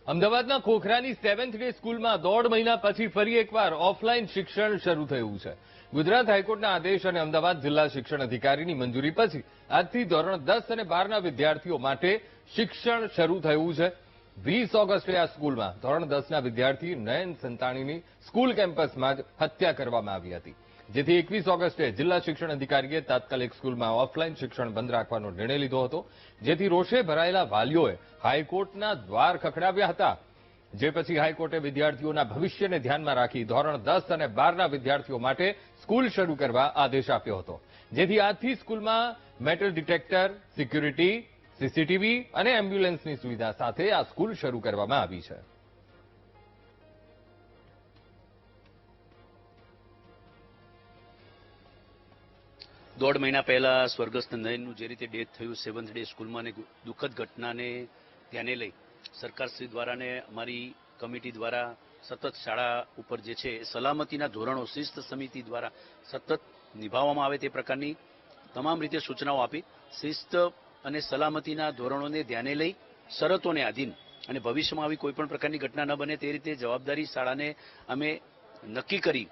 અમદાવાદના ખોખરાની 7th day સ્કૂલમાં 1.5 મહિના પછી ફરી એકવાર ઓફલાઈન શિક્ષણ શરૂ થયું છે. ગુજરાત હાઈકોર્ટના આદેશ અને અમદાવાદ જિલ્લા શિક્ષણ અધિકારીની મંજૂરી પછી આજથી ધોરણ 10 અને 12ના વિદ્યાર્થીઓ માટે શિક્ષણ શરૂ થયું છે. 20 ઓગસ્ટે આ સ્કૂલમાં ધોરણ 10ના વિદ્યાર્થી નયન સંતાણીની સ્કૂલ કેમ્પસમાં જ હત્યા કરવામાં આવી હતી, જેથી 21 ઓગસ્ટે જિલ્લા શિક્ષણ અધિકારીએ તાત્કાલિક સ્કૂલમાં ઓફલાઈન શિક્ષણ બંધ રાખવાનો નિર્ણય લીધો હતો, જેથી રોષે ભરાયેલા વાલીઓએ હાઈકોર્ટના દ્વાર ખખડાવ્યા હતા. જે પછી હાઈકોર્ટે વિદ્યાર્થીઓના ભવિષ્યને ધ્યાનમાં રાખી ધોરણ 10 અને 12ના વિદ્યાર્થીઓ માટે સ્કૂલ શરૂ કરવા આદેશ આપ્યો હતો, જેથી આજથી સ્કૂલમાં મેટલ ડિટેક્ટર, સિક્યુરિટી, સીસીટીવી અને એમ્બ્યુલન્સની સુવિધા સાથે આ સ્કૂલ શરૂ કરવામાં આવી છે. દોઢ મહિના પહેલા સ્વર્ગસ્થ નયનનું જે રીતે ડેથ થયું 7th ડે સ્કૂલમાં ને દુઃખદ ઘટનાને ધ્યાને લઈ સરકારશ્રી દ્વારા ને અમારી કમિટી દ્વારા સતત શાળા ઉપર જે છે સલામતીના ધોરણો શિસ્ત સમિતિ દ્વારા સતત નિભાવવામાં આવે તે પ્રકારની તમામ રીતે સૂચનાઓ આપી શિસ્ત અને સલામતીના ધોરણોને ધ્યાને લઈ શરતોને આધીન અને ભવિષ્યમાં આવી કોઈ પણ પ્રકારની ઘટના ન બને તે રીતે જવાબદારી શાળાને અમે નક્કી કરી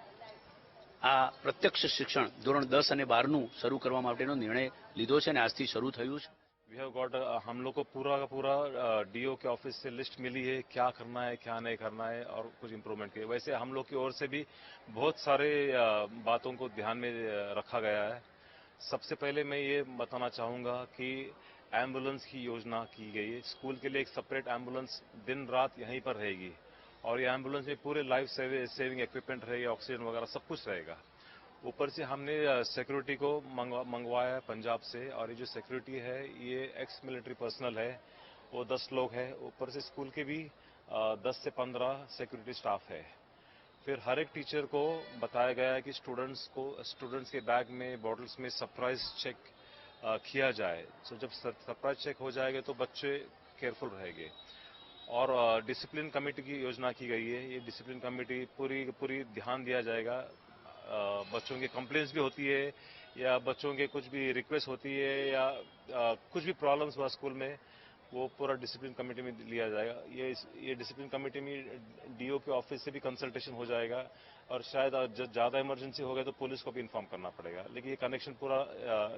આ પ્રત્યક્ષ શિક્ષણ ધોરણ 10 અને 12નું શરૂ કરવા માટેનો નિર્ણય લીધો છે અને આજથી શરૂ થયું છે. वी हैव गॉट हम लोग को पूरा का पूरा डीओ के ऑफिस से लिस्ट मिली है क्या करना है क्या नहीं करना है और कुछ इम्प्रूवमेंट के वैसे हम लोग की ओर से भी बहुत सारे बातों को ध्यान में रखा गया है. सबसे पहले मैं ये बताना चाहूँगा कि एम्बुलेंस की योजना की गई है. स्कूल के लिए एक सेपरेट एम्बुलेंस दिन रात यहीं पर रहेगी और ये एम्बुलेंस में पूरे लाइफ सेविंग इक्विपमेंट रहेगी, ऑक्सीजन वगैरह सब कुछ रहेगा. ऊपर से हमने सिक्योरिटी को मंगवाया है पंजाब से और ये जो सिक्योरिटी है ये एक्स मिलिट्री पर्सनल है, वो 10 लोग हैं. ऊपर से स्कूल के भी 10 से 15 सिक्योरिटी स्टाफ है. फिर हर एक टीचर को बताया गया है कि स्टूडेंट्स के बैग में बॉटल्स में सरप्राइज चेक किया जाए. तो जब सरप्राइज चेक हो जाएगा तो बच्चे केयरफुल रहेंगे. और डिसिप्लिन कमेटी की योजना की गई है. ये डिसिप्लिन कमेटी पूरी ध्यान दिया जाएगा. बच्चों की कंप्लेंट्स भी होती है या बच्चों के कुछ भी रिक्वेस्ट होती है या कुछ भी प्रॉब्लम्स हुआ स्कूल में वो पूरा डिसिप्लिन कमेटी में लिया जाएगा. ये डिसिप्लिन कमेटी में डीओ के ऑफिस से भी कंसल्टेशन हो जाएगा और शायद ज़्यादा इमरजेंसी हो गया तो पुलिस को भी इन्फॉर्म करना पड़ेगा, लेकिन ये कनेक्शन पूरा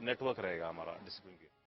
नेटवर्क रहेगा हमारा डिसिप्लिन की.